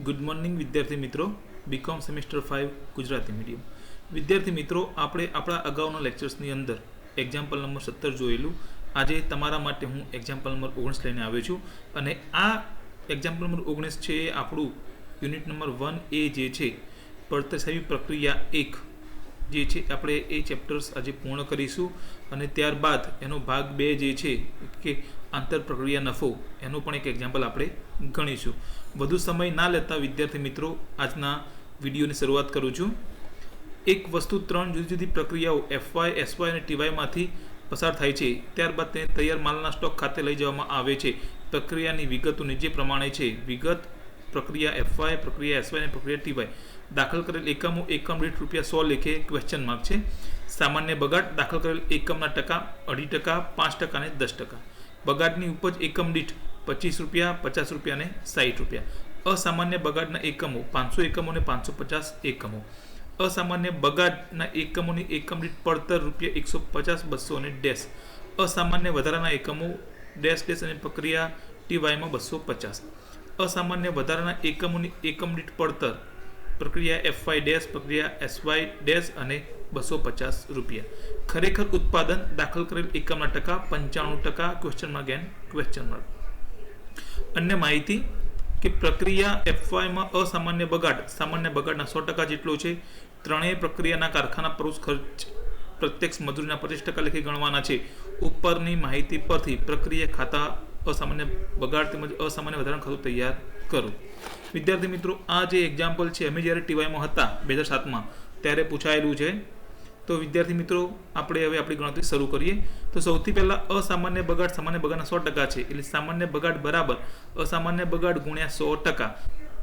Good morning વિદ્યાર્થી મિત્રો, BCom semester 5 Gujarati medium વિદ્યાર્થી મિત્રો, આપણે આપણા અગાઉના લેક્ચર્સની અંદર એક્ઝામ્પલ નંબર 17 જોયેલું. આજે તમારા માટે હું એક્ઝામ્પલ નંબર 19 લઈને આવ્યો છું. અને આ એક્ઝામ્પલ નંબર 19 છે એ આપણું યુનિટ નંબર 1A જે છે પડતરસાવી પ્રક્રિયા 1 જે છે આપણે એ ચેપ્ટર્સ આજે પૂર્ણ કરીશું. અને ત્યારબાદ એનો ભાગ 2 જે છે કે આંતર પ્રક્રિયા નફો એનો પણ એક એક્ઝામ્પલ આપણે ગણીશું. વધુ સમય ના લેતા વિદ્યાર્થી મિત્રો, આજના વિડીયોની શરૂઆત કરું છું. એક વસ્તુ 3 જુદી જુદી પ્રક્રિયાઓ FY, SY અને TYમાંથી પસાર થાય છે. ત્યારબાદ તેને તૈયાર માલના સ્ટોક ખાતે લઈ જવામાં આવે છે. પ્રક્રિયાની વિગતો નીચે પ્રમાણે છે. વિગત: પ્રક્રિયા FY, પ્રક્રિયા SY અને પ્રક્રિયા TY. દાખલ કરેલ એકમો એકમ દીઠ ₹100 લેખે ક્વેશ્ચન માર્ક છે. સામાન્ય બગાડ: દાખલ કરેલ એકમના ટકા 2.5%, 5% અને 10%. બગાડની ઉપજ એકમ દીઠ ₹25, ₹50 અને ₹60. અસામાન્ય બગાડના એકમો 500 એકમો અને 550 એકમો. અસામાન્ય બગાડના એકમોની એકમ દીઠ પડતર ₹150, 200 અને ડેશ. અસામાન્ય વધારાના એકમો ડેશ ડેશ અને પ્રક્રિયા TYમાં 250. અસામાન્ય વધારાના એકમોની એકમ દીઠ પડતર પ્રક્રિયા FY ડેશ, પ્રક્રિયા SY ડેશ અને ₹250. ખરેખર ઉત્પાદન: દાખલ કરેલ એકમના ટકા 95%, question mark and question mark. અન્ય માહિતી કે પ્રક્રિયા FYમાં અસામાન્ય બગાડ સામાન્ય બગાડના 100% જેટલો છે. ત્રણેય પ્રક્રિયાના કારખાના પ્રવૃત્તિ ખર્ચ પ્રત્યક્ષ મજૂરીના 25% લેખે ગણવાના છે. ઉપરની માહિતી પરથી પ્રક્રિયા ખાતા અસામાન્ય બગાડ તેમજ અસામાન્ય વધારાનું ખાતું તૈયાર કરો. વિદ્યાર્થી મિત્રો, આ જે એક્ઝામ્પલ છે અમે જ્યારે TYમાં હતા 2007માં ત્યારે પૂછાયેલું છે. તો વિદ્યાર્થી મિત્રો, આપણે હવે આપણી ગણતરી શરૂ કરીએ. તો સૌથી પહેલાં અસામાન્ય બગાડ સામાન્ય બગાડના 100% છે. એટલે સામાન્ય બગાડ બરાબર અસામાન્ય બગાડ ગુણ્યા 100%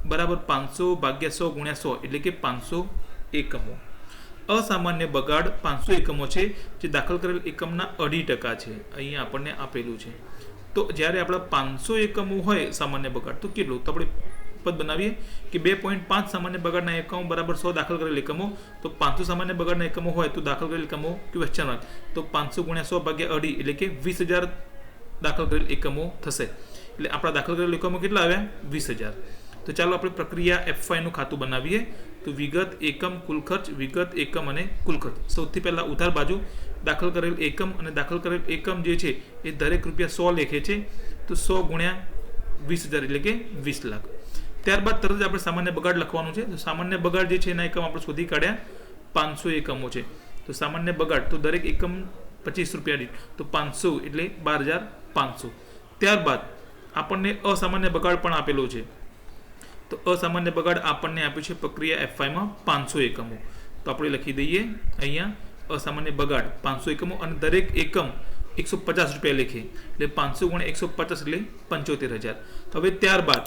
બરાબર 500 ભાગ્યા 100 ગુણ્યા 100 એટલે કે 500 એકમો. અસામાન્ય બગાડ 500 એકમો છે, જે દાખલ કરેલ એકમના 2.5% છે. અહીંયા આપણને આપેલું છે. તો જ્યારે આપણા 500 એકમો હોય સામાન્ય બગાડ તો કેટલું? તો આપણે પદ બનાવીએ કે 2.5 સામાન્ય બગાડના એકમો બરાબર 100 દાખલ કરેલ એકમો. તો 500 સામાન્ય બગાડના એકમો હોય તો દાખલ કરેલ એકમો ક્વેશ્ચન માર્ક. તો 500 ગુણ્યા 100 ભાગ્યા 2.5 એટલે કે 20,000 દાખલ કરેલ એકમો થશે. એટલે આપણા દાખલ કરેલ એકમો કેટલા આવ્યા? 20,000. તો ચાલો આપણે પ્રક્રિયા FY નું ખાતું બનાવીએ. તો વિગત, એકમ, કુલ ખર્ચ, વિગત, એકમ અને કુલ ખર્ચ. સૌથી પહેલાં ઉધાર બાજુ દાખલ કરેલ એકમ અને દાખલ કરેલ એકમ જે છે એ દરેક ₹100 લેખે છે. તો 100 ગુણ્યા 20,000 એટલે કે 20 લાખ. ત્યારબાદ તરત જ આપણે સામાન્ય બગાડ લખવાનું છે. તો સામાન્ય બગાડ જે છે એના એકમ આપણે શોધી કાઢ્યા 500 એકમો છે. તો સામાન્ય બગાડ તો દરેક એકમ ₹25 દીઠ, તો 500 એટલે 12,500. ત્યારબાદ આપણને અસામાન્ય બગાડ પણ આપેલો છે. તો અસામાન્ય બગાડ આપણને આપ્યું છે પ્રક્રિયા FYમાં 500 એકમો. તો આપણે લખી દઈએ અહીંયા અસામાન્ય બગાડ 500 એકમો અને દરેક એકમ ₹150 લેખે. એટલે 500 ગુણ્યા 150 એટલે 75,000. હવે ત્યારબાદ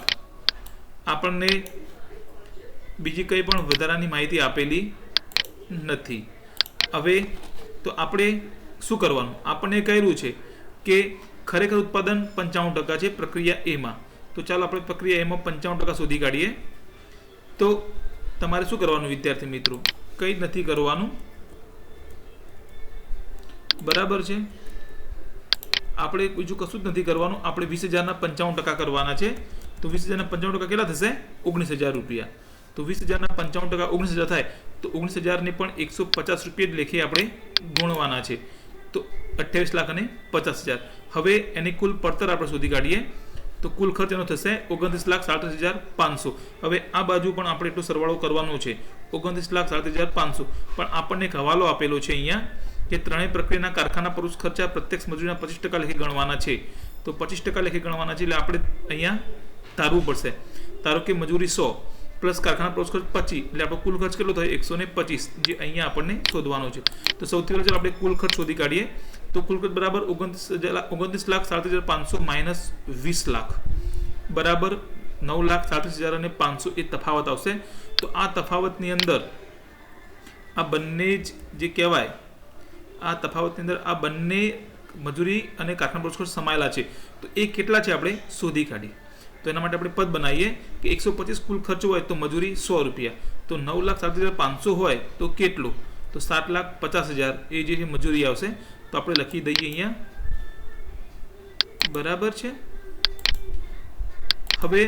આપણને બીજી કંઈ પણ વધારાની માહિતી આપેલી નથી. હવે તો આપણે શું કરવાનું? આપણને કહેલું છે કે ખરેખર ઉત્પાદન 95% છે પ્રક્રિયા Aમાં. તો ચાલો આપણે પ્રક્રિયા Aમાં 95% શોધી કાઢીએ. તો તમારે શું કરવાનું વિદ્યાર્થી મિત્રો? કંઈ જ નથી કરવાનું, બરાબર છે. આપણે બીજું કશું જ નથી કરવાનું. આપણે 20,000ના 95% કરવાના છે. તો 20,000ના 95% કેટલા થશે? ₹19,000. તો 20,000ના 95% 19,000 થાય. તો 19,000ને પણ ₹150 જ લેખે આપણે ગુણવાના છે. તો 28 લાખ અને 50,000. હવે એની કુલ પડતર આપણે શોધી કાઢીએ. તો કુલ ખર્ચ એનો થશે 29,37,500. હવે આ બાજુ પણ આપણે એટલો સરવાળો કરવાનો છે 29,37,500. પણ આપણને એક હવાલો આપેલો છે અહીંયા કે ત્રણેય પ્રક્રિયાના કારખાના પ્રવૃત્તિ ખર્ચા પ્રત્યક્ષ મજૂરીના 25% લેખે ગણવાના છે. તો 25% લેખે ગણવાના છે. એટલે આપણે અહીંયા ધારવું પડશે. ધારો કે મજૂરી 100 પ્લસ કારખાના પ્રવૃત્તિ ખર્ચ 25 એટલે આપણો કુલ ખર્ચ કેટલો થાય? 125, જે અહીંયા આપણને શોધવાનો છે. તો સૌથી પહેલાં ચાલો આપણે કુલ ખર્ચ શોધી કાઢીએ. તો કુલ ખર્ચ બરાબર 29,37,500 માઇનસ 20 લાખ બરાબર 9,37,500 એ તફાવત આવશે. તો આ તફાવતની અંદર આ બંને જે કહેવાય, આ તફાવતની અંદર આ બંને મજૂરી અને કારખાના પ્રવૃત્તિ ખર્ચ સમાયેલા છે. તો એ કેટલા છે આપણે શોધી કાઢીએ. તો એના માટે આપણે પદ બનાવીએ કે 125 કુલ ખર્ચ હોય તો મજૂરી ₹100. તો 9,37,500 હોય તો કેટલું? તો 7,50,000 એ જે છે મજૂરી આવશે. તો આપણે લખી દઈએ અહીંયા, બરાબર છે. હવે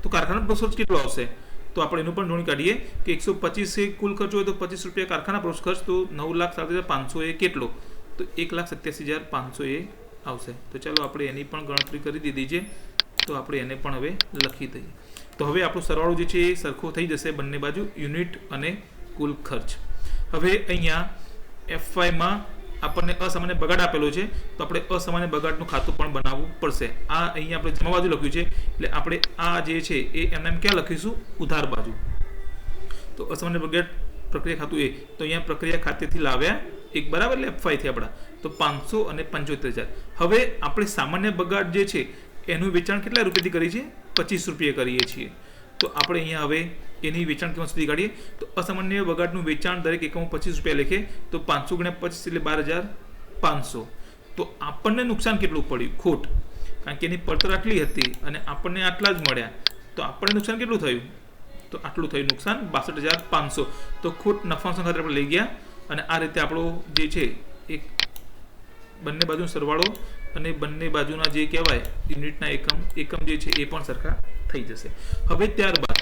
તો કારખાના પ્રોસેસ કેટલો આવશે? તો આપણે એનું પણ જોણી કાઢીએ કે 125 એ કુલ ખર્ચ હોય તો 25 રૂપિયા કારખાના પ્રવેશ ખર્ચ, તો 9,07,500 એ કેટલો? તો 1,87,500 એ આવશે. તો ચાલો આપણે એની પણ ગણતરી કરી દીધી છે, તો આપણે એને પણ હવે લખી દઈએ. તો હવે આપણો સરવાળો જે છે એ સરખો થઈ જશે બંને બાજુ, યુનિટ અને કુલ ખર્ચ. હવે અહીંયા F5માં આપણને અસામાન્ય બગાડ આપેલો છે, તો આપણે અસામાન્ય બગાડનું ખાતું પણ બનાવવું પડશે. આ અહીંયા આપણે જમા બાજુ લખ્યું છે, એટલે આપણે આ જે છે એ એમને ક્યાં લખીશું? ઉધાર બાજુ. તો અસામાન્ય બગાડ પ્રક્રિયા ખાતું એ, તો અહીંયા પ્રક્રિયા ખાતેથી લાવ્યા એક, બરાબર, એટલે F5 થી આપણા તો 500 અને 75,000. હવે આપણે સામાન્ય બગાડ જે છે એનું વેચાણ કેટલા રૂપિયાથી કરીએ છીએ? 25 રૂપિયા કરીએ છીએ. તો આપણે અહીંયા હવે એની વેચાણ કિંમત સુધી કાઢીએ. તો અસામાન્ય બગાડનું વેચાણ દરેક એકમો 25 રૂપિયા લેખે, તો 500 × 25 એટલે 12,500. તો આપણને નુકસાન કેટલું પડ્યું? ખોટ, કારણ કે એની પડતર આટલી હતી અને આપણને આટલા જ મળ્યા, તો આપણને નુકસાન કેટલું થયું? તો આટલું થયું નુકસાન, 62,500. તો ખોટ નફા ખાતે આપણે લઈ ગયા, અને આ રીતે આપણો જે છે એક બંને બાજુનો સરવાળો અને બંને બાજુના જે કહેવાય યુનિટના એકમ જે છે એ પણ સરખા થઈ જશે. હવે ત્યારબાદ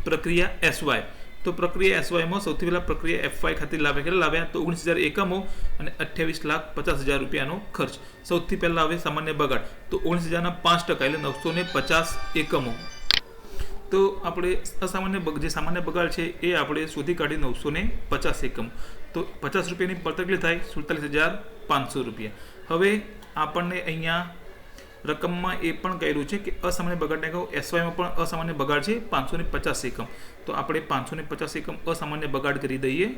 પ્રક્રિયા SY. તો પ્રક્રિયા SYમાં સૌથી પહેલાં પ્રક્રિયા F5 ખાતે લાવ્યા, કેટલા લાવ્યા? તો 19,000 એકમો અને 28,50,000 રૂપિયાનો ખર્ચ. સૌથી પહેલાં હવે સામાન્ય બગાડ, તો 19,000ના 5% એટલે 950 એકમો. તો આપણે અસામાન્ય જે સામાન્ય બગાડ છે એ આપણે શોધી કાઢી 950 એકમ. તો 50 રૂપિયાની પડતર કેટલી થાય? 47,500 રૂપિયા. હવે આપણને અહીંયા રકમમાં એ પણ કહેલું છે કે અસામાન્ય બગાડને કહો SYમાં પણ અસામાન્ય બગાડ છે 550 એકમ. તો આપણે 550 એકમ અસામાન્ય બગાડ કરી દઈએ,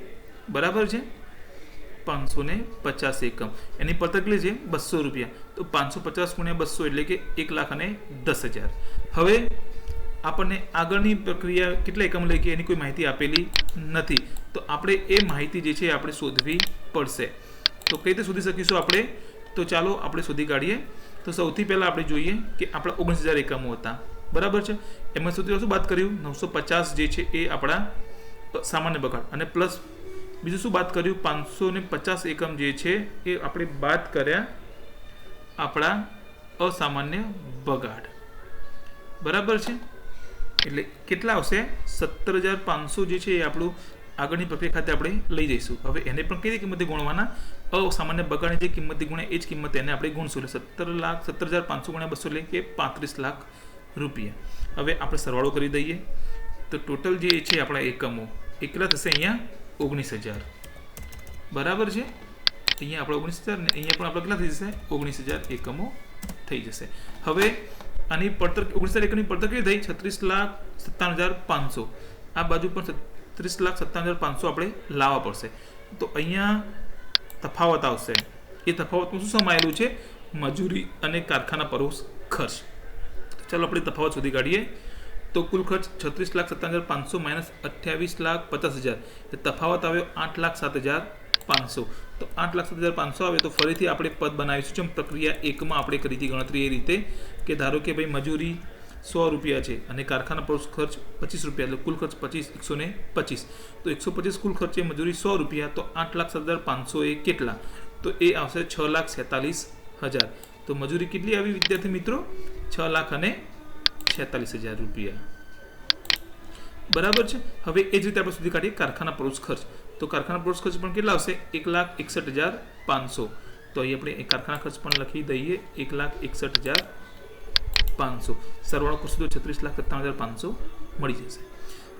બરાબર છે? 550 એકમ, એની પડતર કેટલી છે? 200 રૂપિયા. તો 550 × 200 એટલે કે 1,10,000. હવે આપણને આગળની પ્રક્રિયા કેટલા એકમ લઈ કે એની કોઈ માહિતી આપેલી નથી, તો આપણે એ માહિતી જે છે આપણે શોધવી પડશે. તો કઈ રીતે શોધી શકીશું આપણે? તો ચાલો આપણે શોધી કાઢીએ. તો સૌથી પહેલાં આપણે જોઈએ કે આપણા 19,000 એકમો હતા, બરાબર છે? એમાં સૌથી શું બાદ કર્યું? 950 જે છે એ આપણા સામાન્ય બગાડ, અને પ્લસ બીજું શું બાદ કર્યું? 550 એકમ જે છે એ આપણે બાદ કર્યા આપણા અસામાન્ય બગાડ, બરાબર છે? એટલે કેટલા આવશે? 17,500 જે છે એ આપણું આગળની પ્રક્રિયા ખાતે આપણે લઈ જઈશું. હવે એને પણ કઈ કિંમતે ગુણવાના? અસામાન્ય બગાડની જે કિંમતથી ગુણ્યા એ જ કિંમત એને આપણે ગુણશું, એટલે 17,500 × 200 એટલે કે 35 લાખ રૂપિયા. હવે આપણે સરવાળો કરી દઈએ. તો ટોટલ જે છે આપણા એકમો એ કેટલા થશે? અહીંયા 19,000, બરાબર છે? અહીંયા આપણે 19,000 ને અહીંયા પણ આપણે કેટલા થઈ જશે? 19,000 એકમો થઈ જશે. હવે આની પડતર 19,000 એકમની પડતર કેટલી થઈ? 36,57,500. આ બાજુ પણ 36,57,500 આપણે લાવવા પડશે. તો અહીંયા તફાવત આવશે. એ તફાવતમાં શું સમાયેલું છે? મજૂરી અને કારખાના પરોક્ષ ખર્ચ. ચાલો આપણે તફાવત શોધી કાઢીએ. તો કુલ ખર્ચ 36,57,500 - 28,50,000, એટલે તફાવત આવ્યો 8,07,500. તો 8,07,500 આવે તો ફરીથી આપણે પદ બનાવીશું જેમ પ્રક્રિયા એકમાં આપણે કરી હતી ગણતરી એ રીતે, કે ધારો કે ભાઈ મજૂરી 100 રૂપિયા છે અને કારખાના પરોક્ષ ખર્ચ 25 રૂપિયા, એટલે કુલ ખર્ચ 125. તો 125 કુલ ખર્ચે મજૂરી 100 રૂપિયા, તો 8,07,500 એ કેટલા? તો એ આવશે 6,46,000. તો મજૂરી કેટલી આવી વિદ્યાર્થી મિત્રો? 6,46,000 રૂપિયા, બરાબર છે? હવે એ જ રીતે આપણે સુધી કાઢીએ કારખાના પરોક્ષ ખર્ચ. તો કારખાના પરોક્ષ ખર્ચ પણ કેટલા આવશે? 1,61,500. તો અહીં આપણે કારખાના ખર્ચ પણ લખી દઈએ, 1,61,500. સરવાળો કરશું તો 36,57,500 મળી જશે.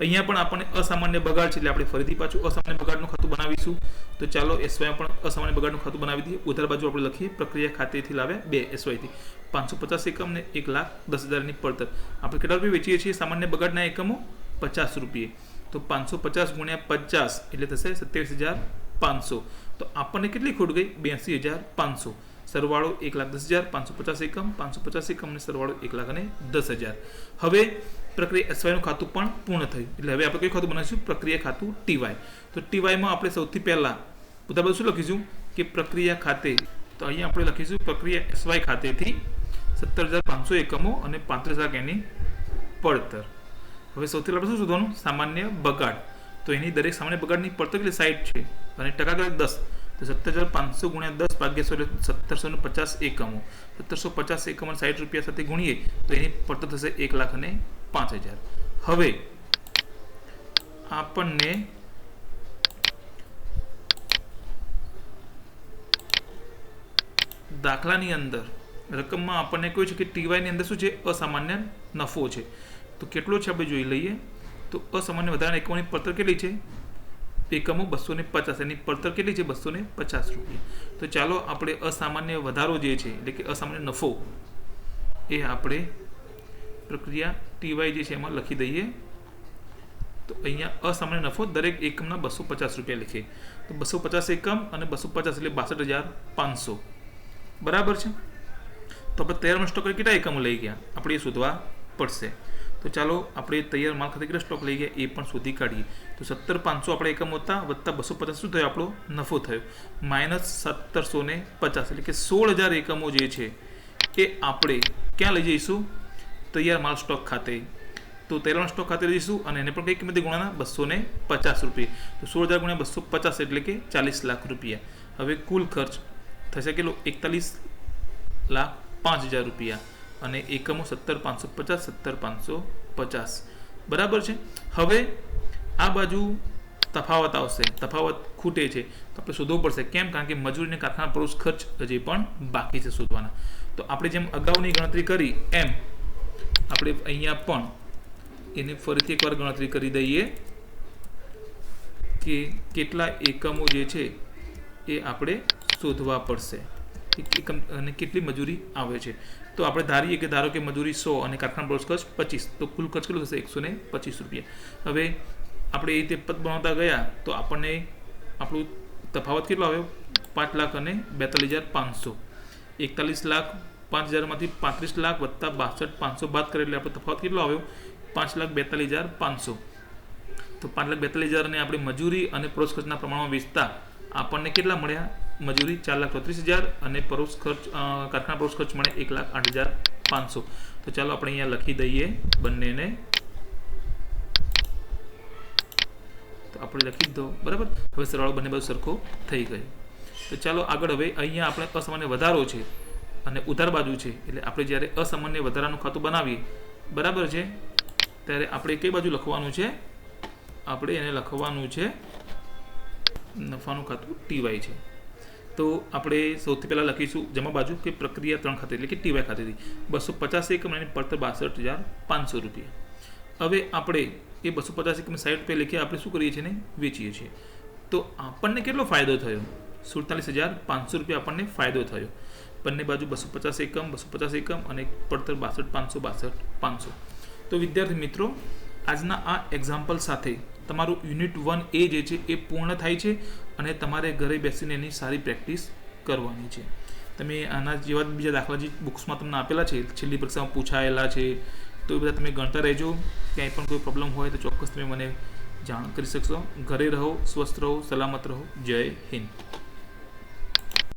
અહીંયા પણ આપણને અસામાન્ય બગાડ છે, એટલે આપણે ફરીથી પાછું અસામાન્ય બગાડનું ખાતું બનાવીશું. તો ચાલો SYમાં પણ અસામાન્ય બગાડનું ખાતું બનાવી દઈએ. ઉધાર બાજુ આપણે લખીએ પ્રક્રિયા ખાતેથી લાવ્યા 2 SYથી 550 એકમ ને 1,10,000ની પડતર. આપણે કેટલા રૂપિયા વેચીએ છીએ સામાન્ય બગાડના એકમો? 50 રૂપિયે. તો 550 × 50 એટલે થશે 27,500. તો આપણને કેટલી ખોટ ગઈ? 82,500. સરવાળો 1,10,000, 550 એકમ ને સરવાળો 1,10,000. હવે પ્રક્રિયા SYનું ખાતું પણ પૂર્ણ થયું. એટલે હવે આપણે કયું ખાતું બનાવીશું? પ્રક્રિયા ખાતું TY. તો TYમાં આપણે સૌથી પહેલાં બધા શું લખીશું? કે પ્રક્રિયા ખાતે, તો અહીંયા આપણે લખીશું પ્રક્રિયા SY ખાતેથી 17,500 એકમો અને 35,00,000 એની પડતર. હવે સૌથી પહેલાં શું શોધવાનું? સામાન્ય બગાડ. તો એની દરેક સામાન્ય બગાડની પડતર કેટલી? 60 છે અને ટકા કેટલા? 10. તો 17,500 × 10 / 100 એટલે 1,750 એકમો. 1,750 એકમો 60 રૂપિયા સાથે ગુણીએ તો એની પડતર થશે 1,05,000. હવે આપણને દાખલાની અંદર રકમમાં આપણને કહ્યું છે કે ટીવાયની અંદર શું છે અસામાન્ય નફો છે. તો કેટલો છે આપણે જોઈ લઈએ. તો અસામાન્ય વધારાના એકમોની પડતર કેટલી છે? એકમો 250. એની પડતર કેટલી છે? 250 રૂપિયા. તો ચાલો આપણે અસામાન્ય વધારો જે છે એટલે કે અસામાન્ય નફો એ આપણે પ્રક્રિયા ટીવાય જે છે એમાં લખી દઈએ. તો અહીંયા અસામાન્ય નફો દરેક એકમના 250 રૂપિયા લખીએ. તો 250 એકમ અને 250 એટલે 62,500. બરાબર છે. તો આપણે તૈયાર સ્ટોક કેટલા એકમો લઈ ગયા આપણે એ શોધવા પડશે. તો ચાલો આપણે તૈયાર માલ ખાતે કેટલા સ્ટોક લઈ ગયા એ પણ શોધી કાઢીએ. તો 17,500 આપણે એકમો હતા વત્તા 250 શું થયો? આપણો નફો થયો માઇનસ 1,750 એટલે કે 16,000 એકમો જે છે એ આપણે ક્યાં લઈ જઈશું? તૈયાર માલ સ્ટોક ખાતે. તો તૈયાર સ્ટોક ખાતે લઈશું અને એને પણ કઈ કિંમતે ગુણવાના? 250 રૂપિયા. તો 16,000 ગુણ્યા 250 એટલે કે 40 લાખ રૂપિયા. હવે કુલ ખર્ચ થશે કેટલો? 41,05,000 રૂપિયા અને એકમો 17,550 17,550. બરાબર છે. હવે આ બાજુ તફાવત આવશે. તફાવત ખૂટે છે તો આપણે શોધવું પડશે. કેમ? કારણ કે મજૂરીને કારખાના પ્રવેશ ખર્ચ હજી પણ બાકી છે શોધવાના. તો આપણે જેમ અગાઉની ગણતરી કરી એમ આપણે અહીંયા પણ એની ફરીથી એકવાર ગણતરી કરી દઈએ કે કેટલા એકમો જે છે એ આપણે શોધવા પડશે એકમ અને કેટલી મજૂરી આવે છે. તો આપણે ધારીએ કે ધારો કે મજૂરી 100 અને કારખાના પ્રવેશ ખર્ચ 25. તો કુલ ખર્ચ કેટલો થશે? 125 રૂપિયા. હવે આપણે એ રીતે પદ બનાવતા ગયા તો આપણને આપણું તફાવત કેટલો આવ્યો? 5,42,500. 41,05,000 માંથી 35 લાખ વત્તા 62,500 બાદ કરે એટલે આપણો તફાવત કેટલો આવ્યો? 5,42,500. તો 5,42,000 ને આપણે મજૂરી અને પરોક્ષ ખર્ચના પ્રમાણમાં વેચતા આપણને કેટલા મળ્યા? મજૂરી 4,34,000 અને પરોક્ષ ખર્ચ કારખાના પરોક્ષ ખર્ચ મળે 1,08,500. તો ચાલો આપણે અહીંયા લખી દઈએ બંનેને. તો આપણે લખી દો. બરાબર. હવે સરવાળો બંને બાજુ સરખો થઈ ગયો. તો ચાલો આગળ. હવે અહીંયા આપણે અસામાન્ય વધારો છે અને ઉધાર બાજુ છે એટલે આપણે જ્યારે અસામાન્ય વધારાનું ખાતું બનાવીએ બરાબર છે ત્યારે આપણે કઈ બાજુ લખવાનું છે? આપણે એને લખવાનું છે નફાનું ખાતું ટીવાય છે. તો આપણે સૌથી પહેલાં લખીશું જમા બાજુ કે પ્રક્રિયા 3 ખાતે એટલે કે ટીવાય ખાતેથી 250 એકમ અને પડતર 62,500 રૂપિયા. હવે આપણે એ 250 એકમ 60 રૂપિયા લખીએ આપણે શું કરીએ છીએ ને વેચીએ છીએ. તો આપણને કેટલો ફાયદો થયો? 47,500 રૂપિયા આપણને ફાયદો થયો. બંને બાજુ 250 એકમ અને પડતર 62,500. તો વિદ્યાર્થી મિત્રો આજના આ એક્ઝામ્પલ સાથે તમારું યુનિટ 1A જે છે એ પૂર્ણ થાય છે અને તમારે ઘરે બેસીને એની સારી પ્રેક્ટિસ કરવાની છે. તમે આના જેવા બીજા દાખલા જે બુક્સમાં તમને આપેલા છે છેલ્લી પરીક્ષામાં પૂછાયેલા છે તો એ બધા તમે ગણતા રહેજો. ક્યાંય પણ કોઈ પ્રોબ્લેમ હોય તો ચોક્કસ તમે મને જાણ કરી શકશો. ઘરે રહો, સ્વસ્થ રહો, સલામત રહો. જય હિન્દ.